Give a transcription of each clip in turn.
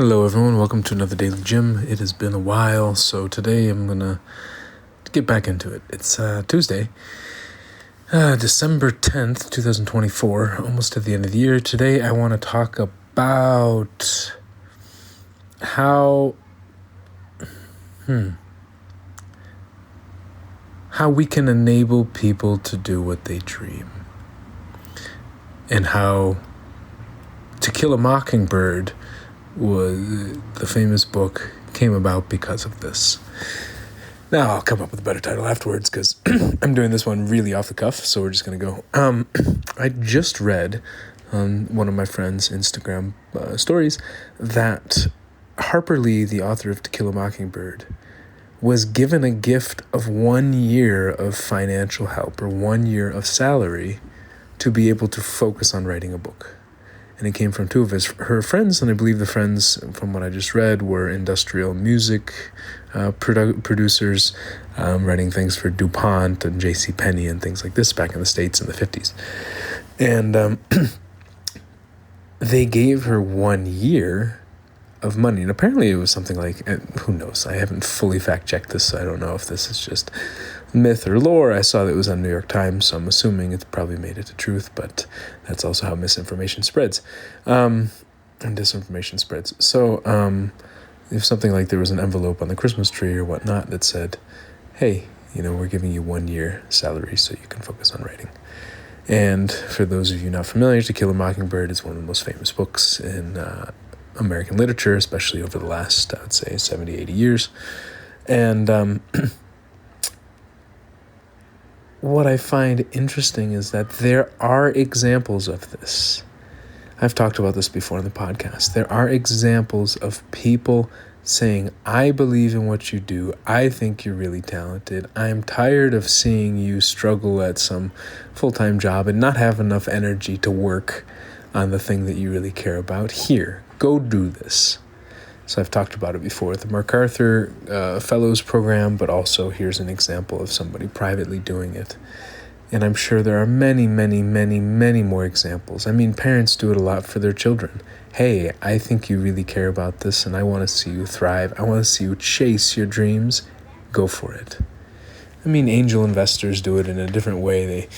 Hello everyone, welcome to another DailyJim. It has been a while, so today I'm gonna get back into it. It's Tuesday, December 10th, 2024, almost at the end of the year. Today I want to talk about how we can enable people to do what they dream, and how To Kill a Mockingbird was the famous book came about because of this. Now I'll come up with a better title afterwards because I'm doing this one really off the cuff, so we're just gonna go. I just read on one of my friend's Instagram stories that Harper Lee, the author of To Kill a Mockingbird, was given a gift of 1 year of financial help or 1 year of salary to be able to focus on writing a book. And it came from two of her friends, and I believe the friends, from what I just read, were industrial music producers, writing things for DuPont and JCPenney and things like this back in the States in the 50s. And they gave her 1 year of money. And apparently it was something like, who knows? I haven't fully fact-checked this, so I don't know if this is just myth or lore. I saw that it was on New York Times, so I'm assuming it's probably made it to truth, but that's also how misinformation spreads, and disinformation spreads. So if something like there was an envelope on the Christmas tree or whatnot that said, hey, we're giving you 1 year salary so you can focus on writing. And for those of you not familiar, To Kill a Mockingbird is one of the most famous books in American literature, especially over the last, I would say, 70, 80 years. And what I find interesting is that there are examples of this. I've talked about this before in the podcast. There are examples of people saying, I believe in what you do. I think you're really talented. I'm tired of seeing you struggle at some full-time job and not have enough energy to work on the thing that you really care about. Here, go do this. So I've talked about it before, the MacArthur Fellows Program, but also here's an example of somebody privately doing it. And I'm sure there are many, many, many, many more examples. I mean, parents do it a lot for their children. Hey, I think you really care about this, and I want to see you thrive. I want to see you chase your dreams. Go for it. I mean, angel investors do it in a different way. They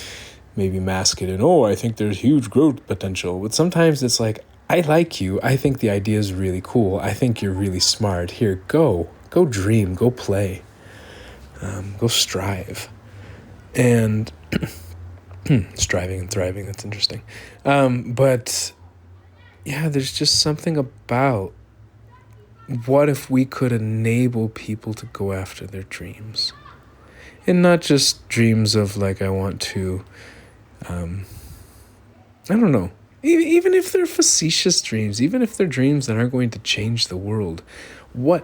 maybe mask it in, I think there's huge growth potential. But sometimes it's like, I like you. I think the idea is really cool. I think you're really smart. Here, go dream, go play, go strive. And striving and thriving, that's interesting. But yeah, there's just something about what if we could enable people to go after their dreams, and not just dreams of like, I want to, I don't know, even if they're facetious dreams, even if they're dreams that aren't going to change the world, what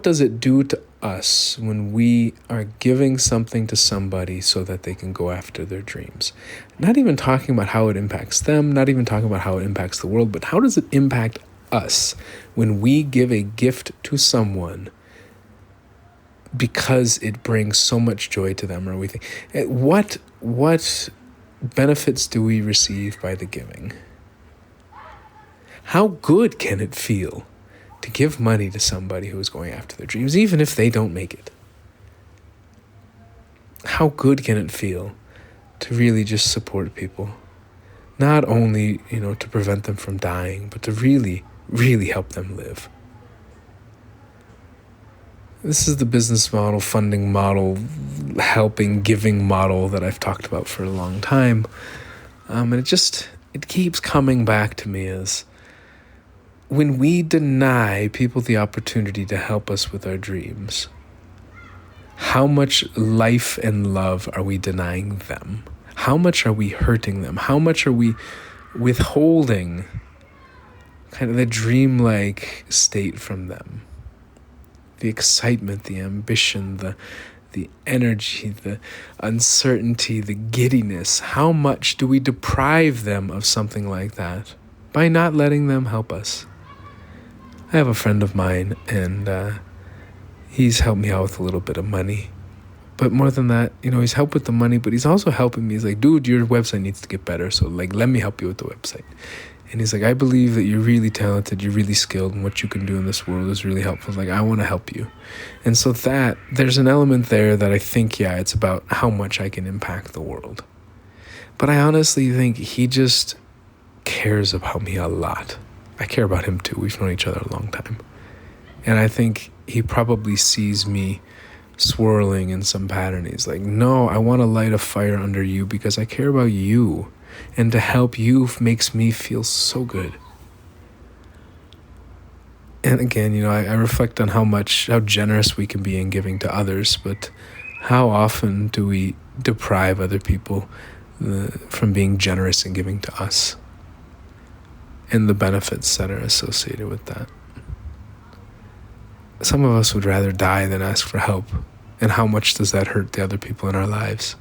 does it do to us when we are giving something to somebody so that they can go after their dreams? Not even talking about how it impacts them, not even talking about how it impacts the world, but how does it impact us when we give a gift to someone because it brings so much joy to them, or we think, what benefits do we receive by the giving? How good can it feel to give money to somebody who is going after their dreams, even if they don't make it? How good can it feel to really just support people? Not only, to prevent them from dying, but to really, really help them live. This is the business model, funding model, helping, giving model that I've talked about for a long time. And it keeps coming back to me as when we deny people the opportunity to help us with our dreams, how much life and love are we denying them? How much are we hurting them? How much are we withholding kind of the dreamlike state from them? The excitement, the ambition, the energy, the uncertainty, the giddiness. How much do we deprive them of something like that by not letting them help us? I have a friend of mine, and he's helped me out with a little bit of money. But more than that, he's helped with the money, but he's also helping me. He's like, dude, your website needs to get better, so let me help you with the website. And he's like, I believe that you're really talented, you're really skilled, and what you can do in this world is really helpful. Like, I want to help you. And so there's an element there that I think, yeah, it's about how much I can impact the world. But I honestly think he just cares about me a lot. I care about him too. We've known each other a long time. And I think he probably sees me swirling in some pattern. He's like, no, I want to light a fire under you because I care about you. And to help you makes me feel so good. And again, I reflect on how generous we can be in giving to others, but how often do we deprive other people from being generous in giving to us and the benefits that are associated with that? Some of us would rather die than ask for help. And how much does that hurt the other people in our lives?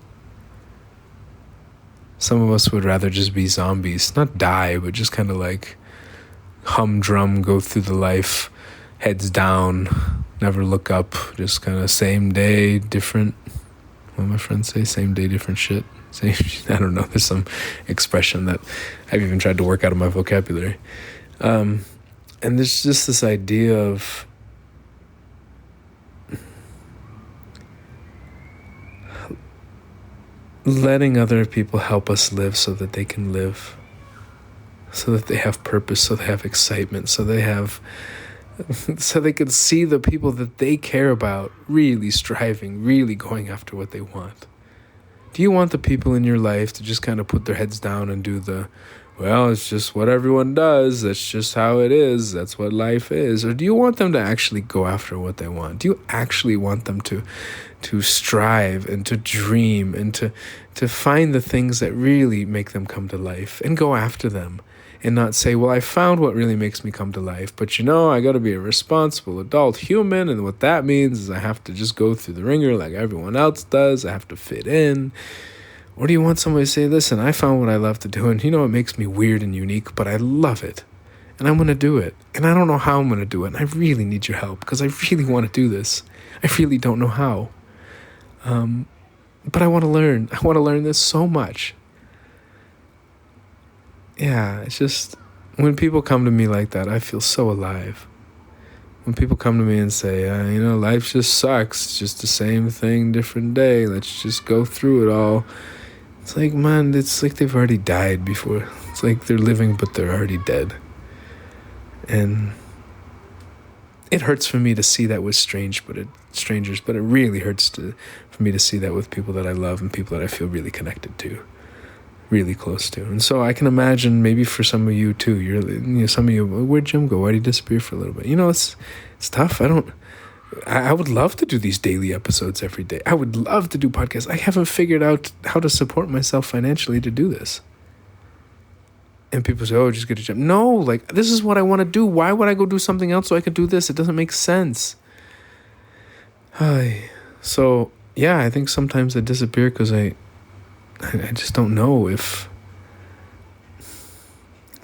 Some of us would rather just be zombies, not die, but just kind of like humdrum, go through the life, heads down, never look up, just kind of same day, different, what do my friends say? Same day, different shit. I don't know, there's some expression that I've even tried to work out of my vocabulary. And there's just this idea of letting other people help us live so that they can live, so that they have purpose, so they have excitement, so they can see the people that they care about really striving, really going after what they want. Do you want the people in your life to just kind of put their heads down and do it's just what everyone does, that's just how it is, that's what life is? Or do you want them to actually go after what they want? Do you actually want them to strive and to dream and to find the things that really make them come to life and go after them? And not say, well, I found what really makes me come to life, but I got to be a responsible adult human, and what that means is I have to just go through the ringer like everyone else does. I have to fit in. Or do you want somebody to say, listen, I found what I love to do, and it makes me weird and unique, but I love it, and I'm going to do it, and I don't know how I'm going to do it, and I really need your help because I really want to do this. I really don't know how. But I want to learn. I want to learn this so much. Yeah, it's just, when people come to me like that, I feel so alive. When people come to me and say, life just sucks, it's just the same thing, different day, let's just go through it all. It's like, man, it's like they've already died before. It's like they're living, but they're already dead. And it hurts for me to see that with strangers, but it really hurts for me to see that with people that I love and people that I feel really connected to, really close to. And so I can imagine maybe for some of you too, some of you, where'd Jim go? Why'd he disappear for a little bit? It's tough. I would love to do these daily episodes every day. I would love to do podcasts. I haven't figured out how to support myself financially to do this. And people say, oh, just get a job. No, this is what I want to do. Why would I go do something else so I could do this? It doesn't make sense. So, yeah, I think sometimes I disappear because I just don't know if,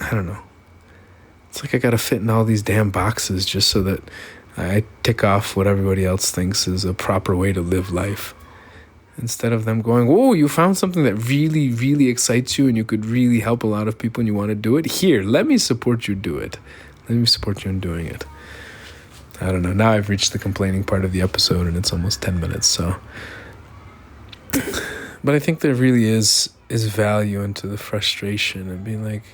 I don't know. It's like I got to fit in all these damn boxes just so that I tick off what everybody else thinks is a proper way to live life. Instead of them going, whoa, you found something that really, really excites you and you could really help a lot of people and you want to do it? Here, let me support you do it. Let me support you in doing it. I don't know. Now I've reached the complaining part of the episode and it's almost 10 minutes, so. But I think there really is value into the frustration and being like,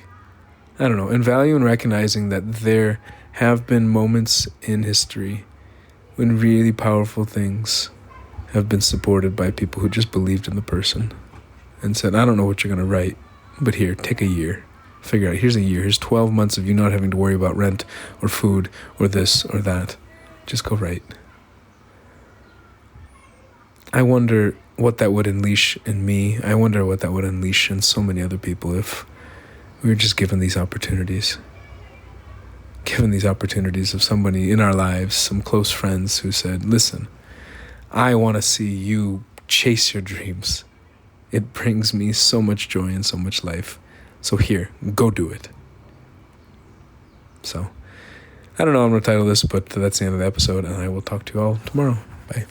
I don't know, and value in recognizing that there have been moments in history when really powerful things have been supported by people who just believed in the person and said, I don't know what you're going to write, but here, take a year. Figure out, here's a year. Here's 12 months of you not having to worry about rent or food or this or that. Just go write. I wonder what that would unleash in me. I wonder what that would unleash in so many other people if we were just given these opportunities. Given these opportunities of somebody in our lives, some close friends who said, listen, I want to see you chase your dreams. It brings me so much joy and so much life. So here, go do it. So, I don't know what I'm going to title this, but that's the end of the episode, and I will talk to you all tomorrow. Bye.